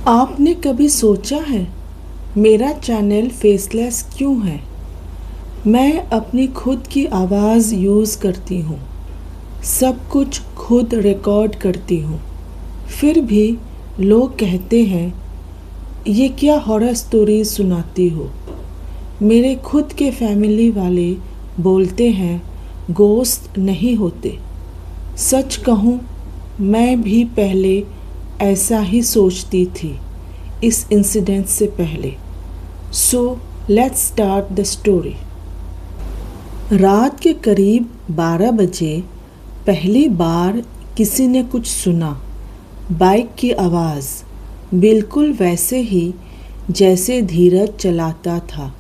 आपने कभी सोचा है मेरा चैनल फेसलेस क्यों है? मैं अपनी खुद की आवाज़ यूज़ करती हूँ, सब कुछ खुद रिकॉर्ड करती हूँ। फिर भी लोग कहते हैं ये क्या हॉरर स्टोरी सुनाती हो। मेरे खुद के फैमिली वाले बोलते हैं गोश्त नहीं होते। सच कहूँ मैं भी पहले ऐसा ही सोचती थी इस इंसिडेंट से पहले। So let's start the story. रात के करीब 12 बजे पहली बार किसी ने कुछ सुना। बाइक की आवाज़, बिल्कुल वैसे ही जैसे धीरज चलाता था।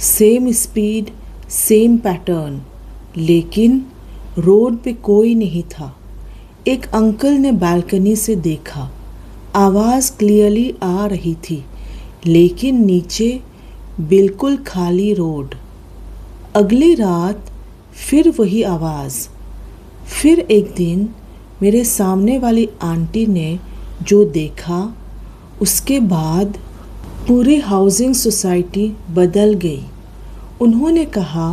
सेम स्पीड, सेम पैटर्न, लेकिन रोड पे कोई नहीं था। एक अंकल ने बालकनी से देखा। आवाज़ क्लियरली आ रही थी, लेकिन नीचे बिल्कुल खाली रोड। अगली रात फिर वही आवाज़। फिर एक दिन मेरे सामने वाली आंटी ने जो देखा, उसके बाद पूरी हाउसिंग सोसाइटी बदल गई। उन्होंने कहा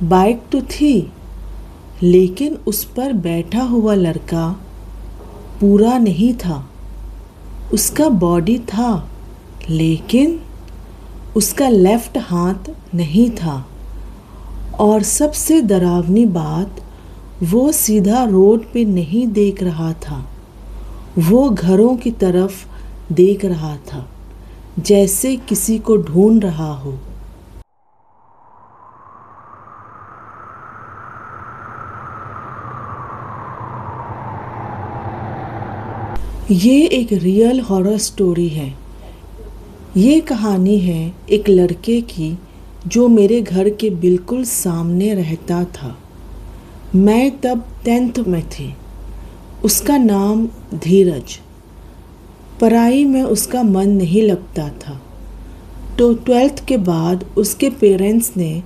बाइक तो थी, लेकिन उस पर बैठा हुआ लड़का पूरा नहीं था। उसका बॉडी था, लेकिन उसका लेफ्ट हाथ नहीं था। और सबसे डरावनी बात, वो सीधा रोड पे नहीं देख रहा था, वो घरों की तरफ देख रहा था, जैसे किसी को ढूंढ रहा हो। ये एक रियल हॉरर स्टोरी है। ये कहानी है एक लड़के की जो मेरे घर के बिल्कुल सामने रहता था। मैं तब 10th में थी। उसका नाम धीरज। पढ़ाई में उसका मन नहीं लगता था, तो 12th के बाद उसके पेरेंट्स ने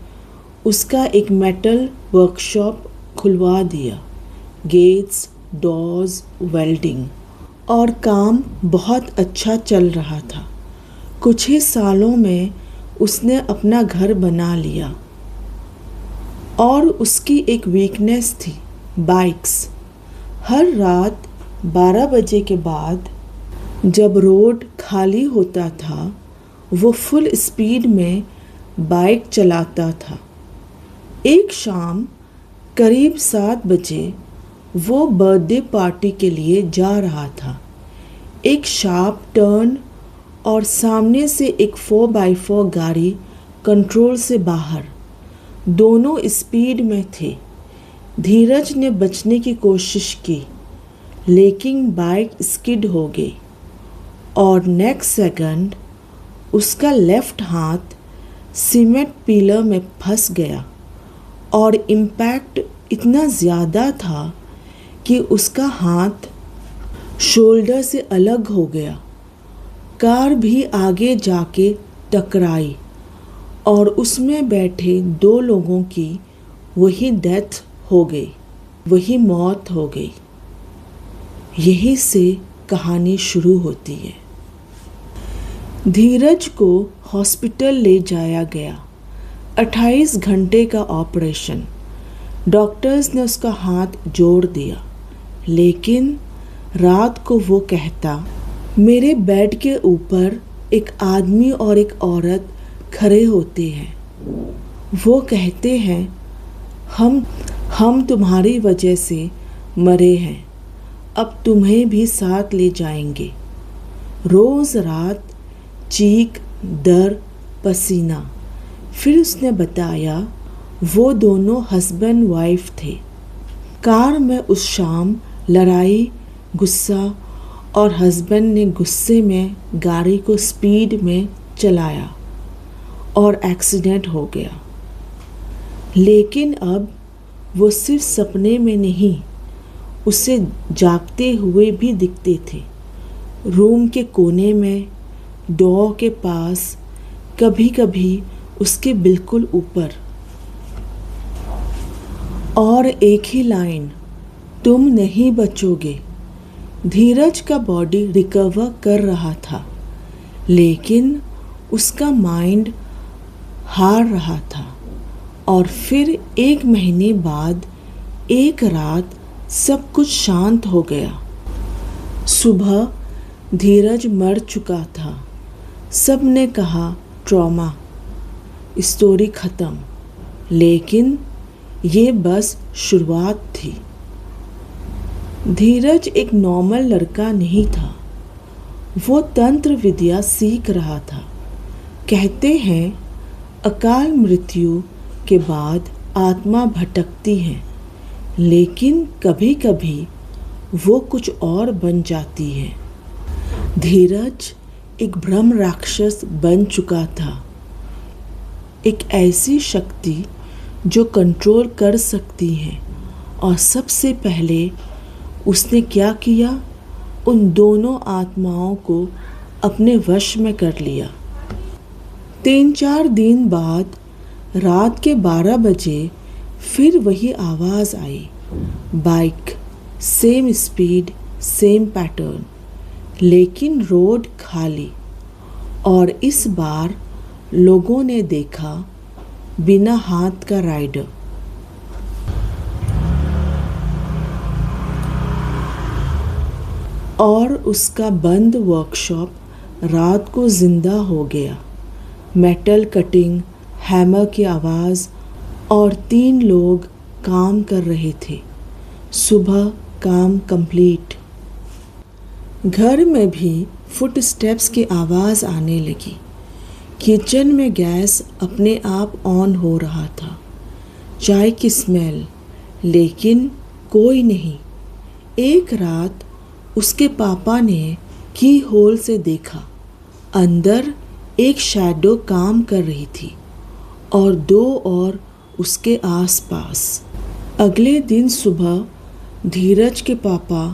उसका एक मेटल वर्कशॉप खुलवा दिया। गेट्स, डोर्स, वेल्डिंग, और काम बहुत अच्छा चल रहा था। कुछ ही सालों में उसने अपना घर बना लिया। और उसकी एक वीकनेस थी, बाइक्स। हर रात 12 बजे के बाद जब रोड खाली होता था, वो फुल स्पीड में बाइक चलाता था। एक शाम करीब 7 बजे वो बर्थडे पार्टी के लिए जा रहा था। एक शार्प टर्न और सामने से एक 4x4 गाड़ी कंट्रोल से बाहर। दोनों स्पीड में थे। धीरज ने बचने की कोशिश की, लेकिन बाइक स्किड हो गई और नेक्स्ट सेकंड उसका लेफ्ट हाथ सीमेंट पिलर में फंस गया। और इम्पैक्ट इतना ज़्यादा था कि उसका हाथ शोल्डर से अलग हो गया। कार भी आगे जाके टकराई और उसमें बैठे 2 लोगों की वही डेथ हो गई, वही मौत हो गई। यही से कहानी शुरू होती है। धीरज को हॉस्पिटल ले जाया गया। 28 घंटे का ऑपरेशन। डॉक्टर्स ने उसका हाथ जोड़ दिया, लेकिन रात को वो कहता, मेरे बेड के ऊपर एक आदमी और एक औरत खड़े होते हैं। वो कहते हैं हम तुम्हारी वजह से मरे हैं, अब तुम्हें भी साथ ले जाएंगे। रोज़ रात चीख, डर, पसीना। फिर उसने बताया वो दोनों हस्बैंड वाइफ थे। कार में उस शाम लड़ाई, गुस्सा, और हस्बैंड ने गुस्से में गाड़ी को स्पीड में चलाया और एक्सीडेंट हो गया। लेकिन अब वो सिर्फ सपने में नहीं, उसे जागते हुए भी दिखते थे। रूम के कोने में, डोर के पास, कभी कभी उसके बिल्कुल ऊपर। और एक ही लाइन, तुम नहीं बचोगे। धीरज का बॉडी रिकवर कर रहा था, लेकिन उसका माइंड हार रहा था। और फिर 1 महीने बाद एक रात सब कुछ शांत हो गया। सुबह धीरज मर चुका था। सब ने कहा ट्रॉमा, स्टोरी ख़त्म। लेकिन ये बस शुरुआत थी। धीरज एक नॉर्मल लड़का नहीं था। वो तंत्र विद्या सीख रहा था। कहते हैं अकाल मृत्यु के बाद आत्मा भटकती है, लेकिन कभी कभी वो कुछ और बन जाती है। धीरज एक ब्रह्म राक्षस बन चुका था। एक ऐसी शक्ति जो कंट्रोल कर सकती है। और सबसे पहले उसने क्या किया, उन दोनों आत्माओं को अपने वश में कर लिया। 3-4 दिन बाद रात के 12 बजे फिर वही आवाज़ आई। Bike, same speed, same pattern, लेकिन रोड खाली। और इस बार लोगों ने देखा बिना हाथ का राइडर। और उसका बंद वर्कशॉप रात को जिंदा हो गया। मेटल कटिंग, हैमर की आवाज़ और 3 लोग काम कर रहे थे। सुबह काम कंप्लीट। घर में भी फुटस्टेप्स की आवाज़ आने लगी। किचन में गैस अपने आप ऑन हो रहा था। चाय की स्मेल, लेकिन कोई नहीं। एक रात उसके पापा ने की होल से देखा। अंदर एक शैडो काम कर रही थी और 2 और उसके आसपास। अगले दिन सुबह धीरज के पापा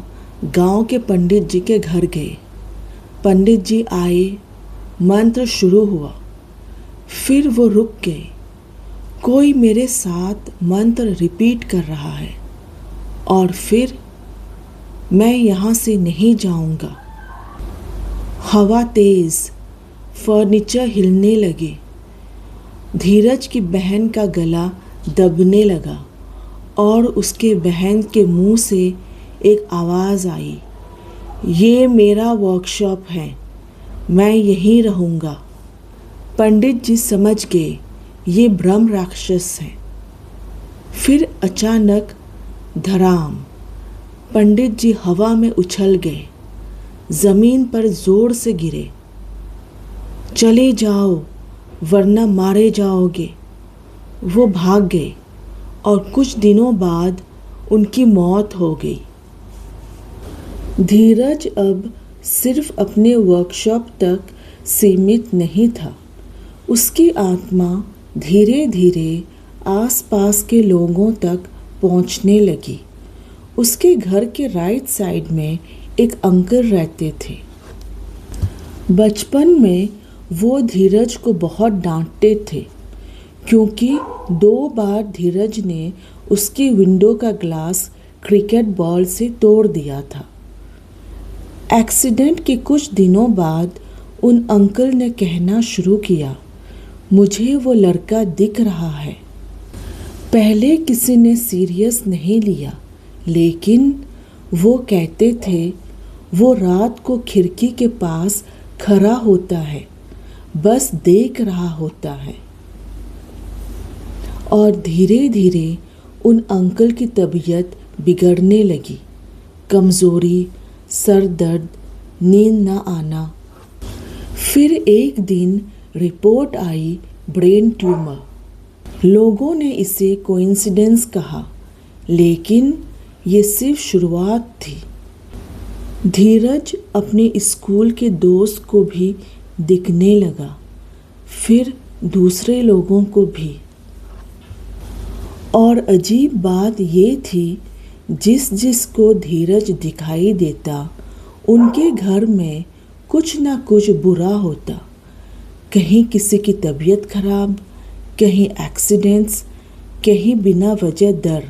गांव के पंडित जी के घर गए। पंडित जी आए, मंत्र शुरू हुआ। फिर वो रुक गए। कोई मेरे साथ मंत्र रिपीट कर रहा है। और फिर मैं यहाँ से नहीं जाऊँगा। हवा तेज़, फर्नीचर हिलने लगे। धीरज की बहन का गला दबने लगा और उसके बहन के मुंह से एक आवाज़ आई, ये मेरा वर्कशॉप है, मैं यहीं रहूँगा। पंडित जी समझ गए ये ब्रह्म राक्षस है। फिर अचानक धड़ाम, पंडित जी हवा में उछल गए, ज़मीन पर ज़ोर से गिरे। चले जाओ वरना मारे जाओगे। वो भाग गए और कुछ दिनों बाद उनकी मौत हो गई। धीरज अब सिर्फ अपने वर्कशॉप तक सीमित नहीं था। उसकी आत्मा धीरे धीरे आसपास के लोगों तक पहुंचने लगी। उसके घर के राइट साइड में एक अंकल रहते थे। बचपन में वो धीरज को बहुत डांटते थे क्योंकि 2 बार धीरज ने उसकी विंडो का ग्लास क्रिकेट बॉल से तोड़ दिया था। एक्सीडेंट के कुछ दिनों बाद उन अंकल ने कहना शुरू किया, मुझे वो लड़का दिख रहा है। पहले किसी ने सीरियस नहीं लिया, लेकिन वो कहते थे वो रात को खिड़की के पास खड़ा होता है, बस देख रहा होता है। और धीरे धीरे उन अंकल की तबीयत बिगड़ने लगी। कमज़ोरी, सर दर्द, नींद न आना। फिर एक दिन रिपोर्ट आई ब्रेन ट्यूमर। लोगों ने इसे कोइंसिडेंस कहा, लेकिन ये सिर्फ शुरुआत थी। धीरज अपने स्कूल के दोस्त को भी दिखने लगा, फिर दूसरे लोगों को भी। और अजीब बात ये थी, जिसको धीरज दिखाई देता, उनके घर में कुछ ना कुछ बुरा होता। कहीं किसी की तबीयत खराब, कहीं एक्सीडेंट्स, कहीं बिना वजह डर।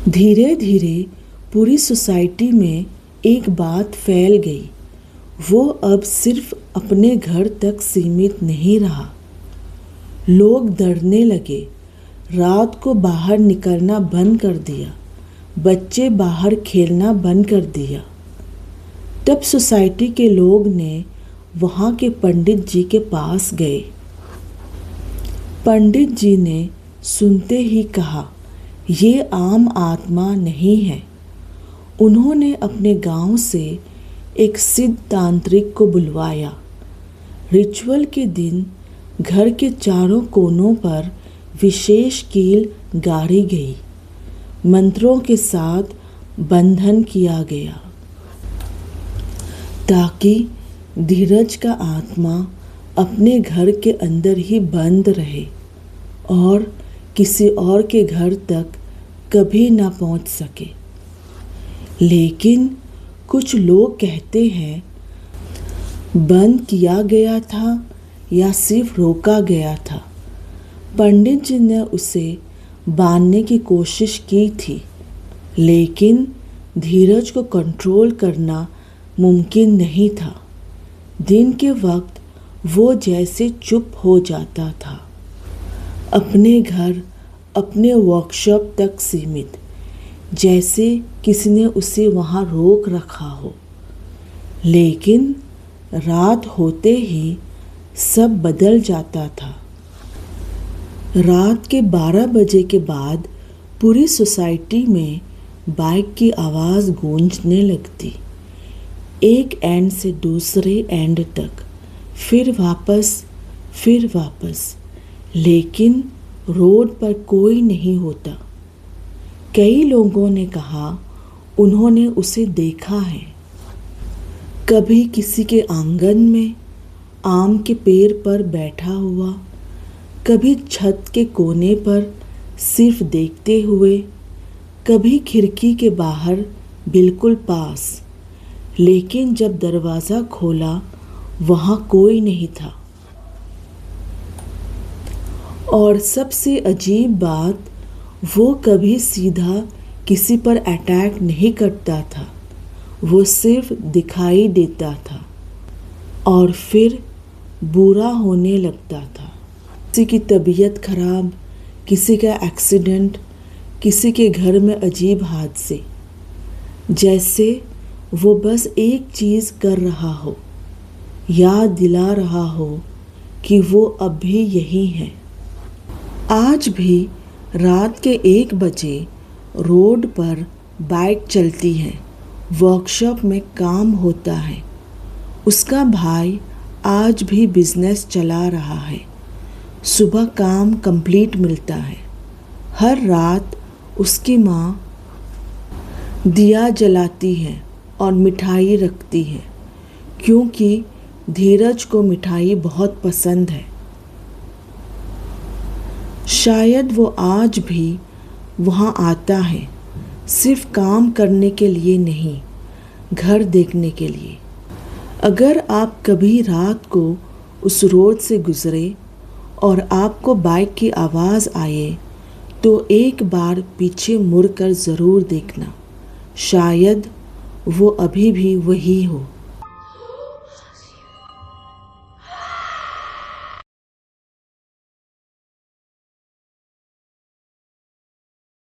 धीरे धीरे पूरी सोसाइटी में एक बात फैल गई, वो अब सिर्फ अपने घर तक सीमित नहीं रहा। लोग डरने लगे, रात को बाहर निकलना बंद कर दिया, बच्चे बाहर खेलना बंद कर दिया। तब सोसाइटी के लोग ने वहाँ के पंडित जी के पास गए। पंडित जी ने सुनते ही कहा, ये आम आत्मा नहीं है। उन्होंने अपने गांव से एक सिद्ध तांत्रिक को बुलवाया। रिचुअल के दिन घर के चारों कोनों पर विशेष कील गाड़ी गई। मंत्रों के साथ बंधन किया गया ताकि धीरज का आत्मा अपने घर के अंदर ही बंद रहे और किसी और के घर तक कभी ना पहुंच सके। लेकिन कुछ लोग कहते हैं बंद किया गया था या सिर्फ रोका गया था। पंडित जी ने उसे बांधने की कोशिश की थी, लेकिन धीरज को कंट्रोल करना मुमकिन नहीं था। दिन के वक्त वो जैसे चुप हो जाता था, अपने घर, अपने वर्कशॉप तक सीमित, जैसे किसी ने उसे वहाँ रोक रखा हो। लेकिन रात होते ही सब बदल जाता था। रात के 12 बजे के बाद पूरी सोसाइटी में बाइक की आवाज़ गूंजने लगती, एक एंड से दूसरे एंड तक, फिर वापस। लेकिन रोड पर कोई नहीं होता। कई लोगों ने कहा उन्होंने उसे देखा है, कभी किसी के आंगन में आम के पेड़ पर बैठा हुआ, कभी छत के कोने पर सिर्फ देखते हुए, कभी खिड़की के बाहर बिल्कुल पास। लेकिन जब दरवाज़ा खोला वहाँ कोई नहीं था। और सबसे अजीब बात, वो कभी सीधा किसी पर अटैक नहीं करता था, वो सिर्फ दिखाई देता था और फिर बुरा होने लगता था। किसी की तबीयत खराब, किसी का एक्सीडेंट, किसी के घर में अजीब हादसे, जैसे वो बस एक चीज़ कर रहा हो, याद दिला रहा हो कि वो अब भी यही है। आज भी रात के 1 बजे रोड पर बाइक चलती है, वर्कशॉप में काम होता है। उसका भाई आज भी बिजनेस चला रहा है, सुबह काम कंप्लीट मिलता है। हर रात उसकी माँ दिया जलाती है और मिठाई रखती है, क्योंकि धीरज को मिठाई बहुत पसंद है। शायद वो आज भी वहाँ आता है, सिर्फ काम करने के लिए नहीं, घर देखने के लिए। अगर आप कभी रात को उस रोड से गुजरे और आपको बाइक की आवाज़ आए, तो एक बार पीछे मुड़कर ज़रूर देखना, शायद वो अभी भी वही हो।